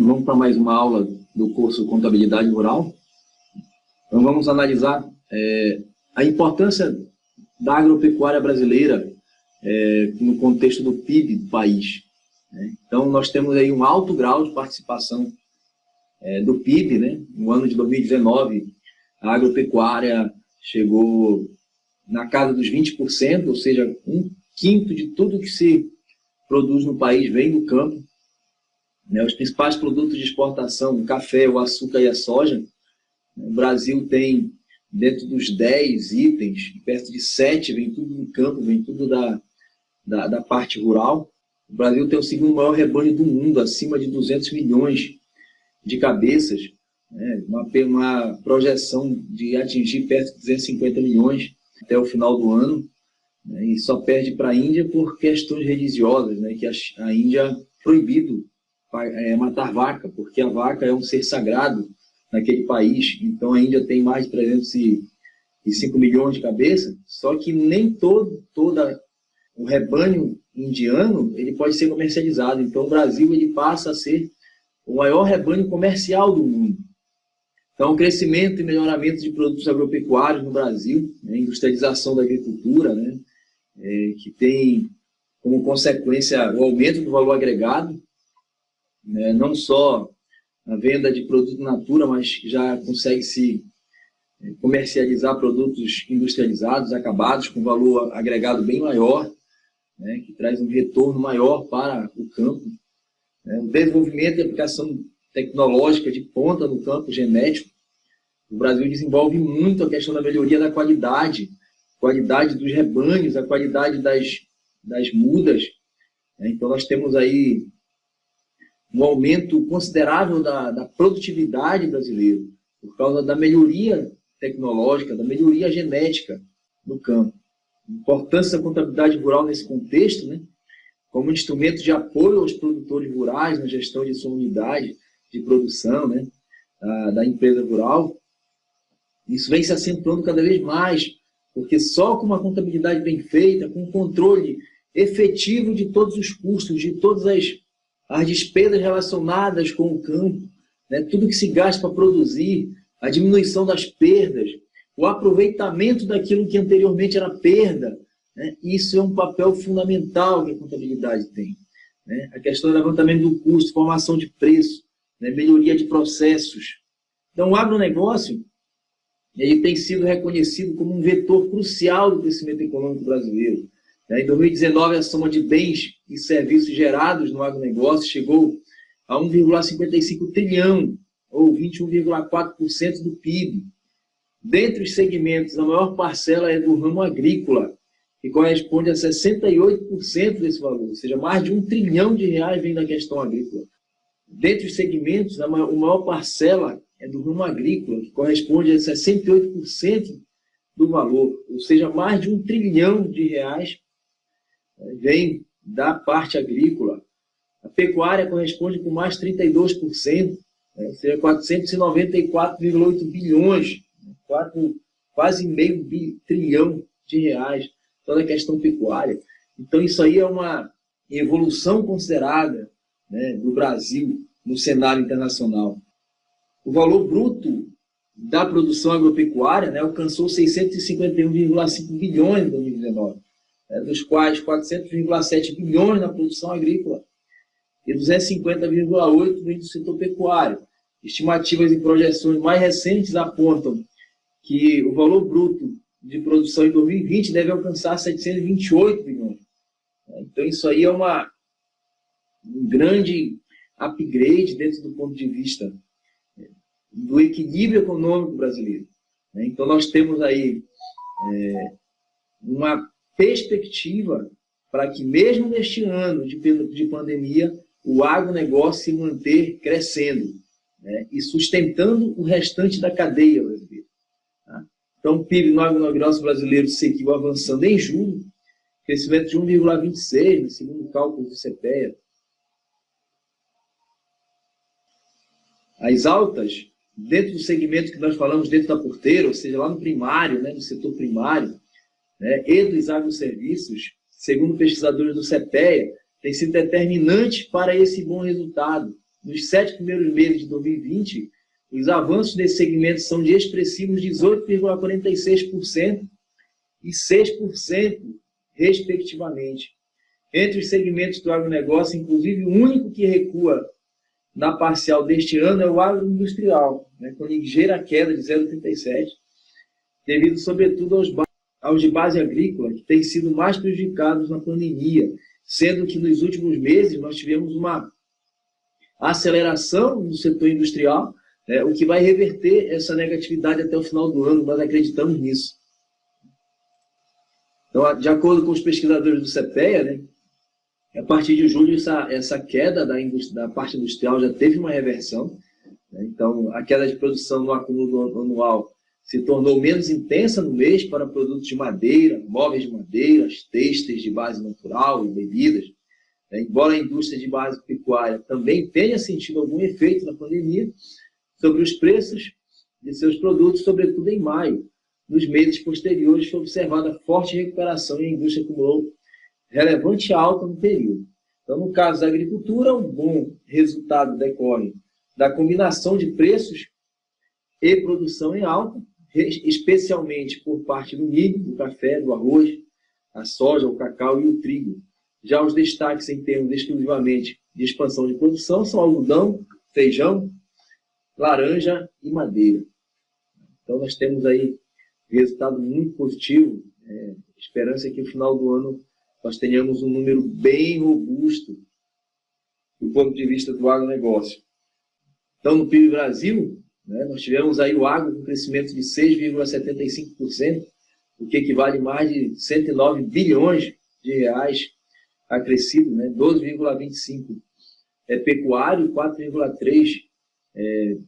Vamos para mais uma aula do curso Contabilidade Rural. Então vamos analisar a importância da agropecuária brasileira no contexto do PIB do país. Então nós temos aí um alto grau de participação do PIB, né? No ano de 2019, a agropecuária chegou na casa dos 20%, ou seja, 1/5 de tudo que se produz no país vem do campo. Os principais produtos de exportação, o café, o açúcar e a soja. O Brasil tem, dentro dos 10 itens, perto de 7 vem tudo do campo, vem tudo da parte rural. O Brasil tem o segundo maior rebanho do mundo, acima de 200 milhões de cabeças, uma projeção de atingir perto de 250 milhões até o final do ano, e só perde para a Índia por questões religiosas, que a Índia é proibido matar vaca, porque a vaca é um ser sagrado naquele país. Então a Índia tem mais de 305 milhões de cabeças, só que nem todo o rebanho indiano ele pode ser comercializado. Então o Brasil ele passa a ser o maior rebanho comercial do mundo. Então o crescimento e melhoramento de produtos agropecuários no Brasil, a industrialização da agricultura, que tem como consequência o aumento do valor agregado, não só a venda de produto natura, mas já consegue-se comercializar produtos industrializados, acabados, com valor agregado bem maior, que traz um retorno maior para o campo. O desenvolvimento e aplicação tecnológica de ponta no campo genético. O Brasil desenvolve muito a questão da melhoria da qualidade dos rebanhos, a qualidade das mudas. Então nós temos aí um aumento considerável da produtividade brasileira, por causa da melhoria tecnológica, da melhoria genética no campo. A importância da contabilidade rural nesse contexto, como instrumento de apoio aos produtores rurais na gestão de sua unidade de produção, da empresa rural. Isso vem se acentuando cada vez mais, porque só com uma contabilidade bem feita, com um controle efetivo de todos os custos, de todas as despesas relacionadas com o campo, tudo que se gasta para produzir, a diminuição das perdas, o aproveitamento daquilo que anteriormente era perda, isso é um papel fundamental que a contabilidade tem. A questão do levantamento do custo, formação de preço, melhoria de processos. Então o agronegócio ele tem sido reconhecido como um vetor crucial do crescimento econômico brasileiro. Em 2019, a soma de bens e serviços gerados no agronegócio chegou a 1,55 trilhão, ou 21,4% do PIB. Dentre os segmentos, a maior parcela é do ramo agrícola, que corresponde a 68% desse valor, ou seja, mais de R$1 trilhão vem da questão agrícola. Dentre os segmentos, a maior parcela é do ramo agrícola, que corresponde a 68% do valor, ou seja, mais de R$1 trilhão vem da parte agrícola. A pecuária corresponde com mais 32%, ou seja, 494,8 bilhões, quase meio trilhão de reais, toda a questão pecuária. Então isso aí é uma evolução considerada do Brasil no cenário internacional. O valor bruto da produção agropecuária alcançou 651,5 bilhões em 2019, dos quais 400,7 bilhões na produção agrícola e 250,8 vem do setor pecuário. Estimativas e projeções mais recentes apontam que o valor bruto de produção em 2020 deve alcançar 728 bilhões. Então isso aí é um grande upgrade dentro do ponto de vista do equilíbrio econômico brasileiro. Então nós temos aí uma perspectiva para que mesmo neste ano de pandemia, o agronegócio se manter crescendo e sustentando o restante da cadeia brasileira. Então o PIB no agronegócio brasileiro seguiu avançando em julho, crescimento de 1,26, segundo o cálculo do CPEA. As altas, dentro do segmento que nós falamos, dentro da porteira, ou seja, lá no primário, no setor primário, e dos agroserviços, segundo pesquisadores do CPEA, tem sido determinante para esse bom resultado. nos 7 primeiros meses de 2020, os avanços nesse segmento são de expressivos 18,46% e 6%, respectivamente. Entre os segmentos do agronegócio, inclusive, o único que recua na parcial deste ano é o agroindustrial, né, com ligeira queda de 0,37%, devido, sobretudo, aos de base agrícola, que têm sido mais prejudicados na pandemia, sendo que nos últimos meses nós tivemos uma aceleração no setor industrial, né, o que vai reverter essa negatividade até o final do ano. Nós acreditamos nisso. Então, de acordo com os pesquisadores do CPEA, né, a partir de julho essa queda da parte industrial já teve uma reversão, né. Então, a queda de produção no acúmulo anual se tornou menos intensa no mês para produtos de madeira, móveis de madeira, têxteis de base natural e bebidas. Embora a indústria de base pecuária também tenha sentido algum efeito na pandemia sobre os preços de seus produtos, sobretudo em maio. Nos meses posteriores foi observada forte recuperação e a indústria acumulou relevante alta no período. Então, no caso da agricultura, um bom resultado decorre da combinação de preços e produção em alta, especialmente por parte do milho, do café, do arroz, a soja, o cacau e o trigo. Já os destaques em termos exclusivamente de expansão de produção são algodão, feijão, laranja e madeira. Então nós temos aí resultado muito positivo. Esperança é que no final do ano nós tenhamos um número bem robusto do ponto de vista do agronegócio. Então no PIB Brasil, né, nós tivemos aí o agro com crescimento de 6,75%, o que equivale a mais de 109 bilhões de reais acrescido, né, 12,25% pecuário, 4,3%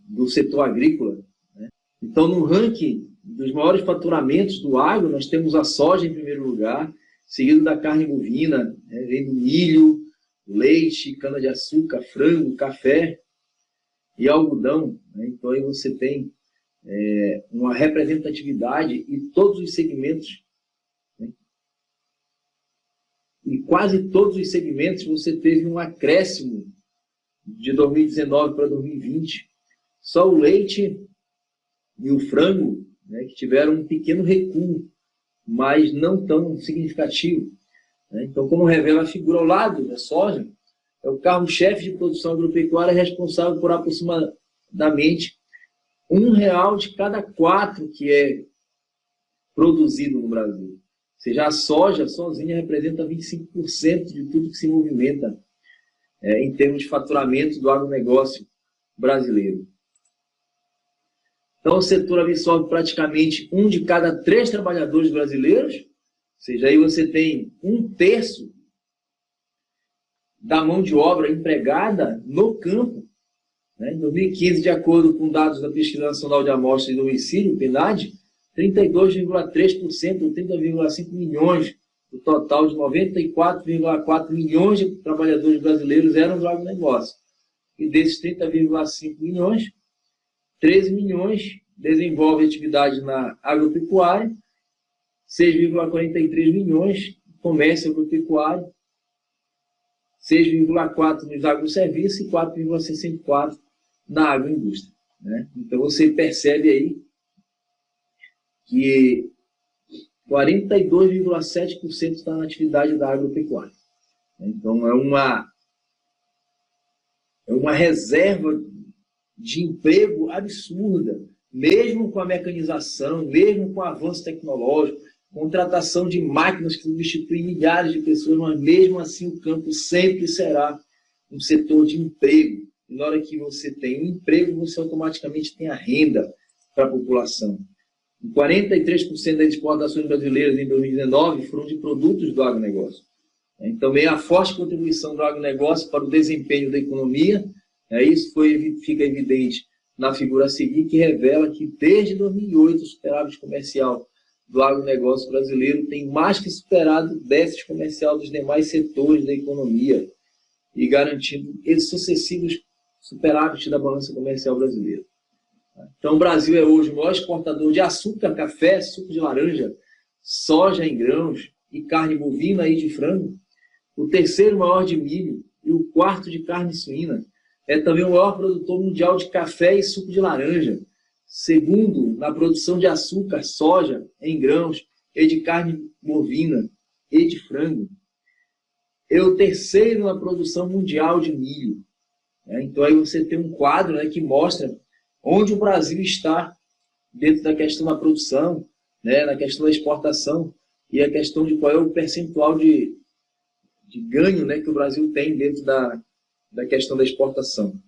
do setor agrícola. Né. Então, no ranking dos maiores faturamentos do agro, nós temos a soja em primeiro lugar, seguido da carne bovina, né, vem do milho, leite, cana-de-açúcar, frango, café e algodão. Né. Então, aí você tem uma representatividade e todos os segmentos, né, e quase todos os segmentos você teve um acréscimo de 2019 para 2020. Só o leite e o frango, né, que tiveram um pequeno recuo, mas não tão significativo. Né? Então, como revela a figura ao lado da soja, é o carro-chefe de produção agropecuária responsável por aproximadamente R$1 de cada 4 que é produzido no Brasil. Ou seja, a soja sozinha representa 25% de tudo que se movimenta em termos de faturamento do agronegócio brasileiro. Então, o setor absorve praticamente 1 de cada 3 trabalhadores brasileiros, ou seja, aí você tem 1/3 da mão de obra empregada no campo. Em 2015, de acordo com dados da Pesquisa Nacional de Amostra de Domicílio, PNAD, 32,3%, ou 30,5 milhões, do total de 94,4 milhões de trabalhadores brasileiros eram do agronegócio. E desses 30,5 milhões, 13 milhões desenvolvem atividade na agropecuária, 6,43 milhões comércio agropecuário, 6,4 nos agroserviços e 4,64 na agroindústria. Né? Então você percebe aí que 42,7% está na atividade da agropecuária. Então é uma reserva de emprego absurda, mesmo com a mecanização, mesmo com o avanço tecnológico, contratação de máquinas que substituem milhares de pessoas, mas mesmo assim o campo sempre será um setor de emprego. E na hora que você tem um emprego, você automaticamente tem a renda para a população. 43% das exportações brasileiras em 2019 foram de produtos do agronegócio. Então, meio a forte contribuição do agronegócio para o desempenho da economia, isso fica evidente na figura a seguir, que revela que desde 2008 o superávit comercial do agronegócio brasileiro tem mais que superado o déficit comercial dos demais setores da economia e garantindo esses sucessivos superávites da balança comercial brasileira. Então, o Brasil é hoje o maior exportador de açúcar, café, suco de laranja, soja em grãos e carne bovina e de frango, o terceiro maior de milho e o quarto de carne suína. é também o maior produtor mundial de café e suco de laranja. Segundo, na produção de açúcar, soja em grãos e de carne bovina e de frango. É o terceiro na produção mundial de milho. Então, aí você tem um quadro, né, que mostra onde o Brasil está dentro da questão da produção, né, na questão da exportação e a questão de qual é o percentual de ganho, né, que o Brasil tem dentro da questão da exportação.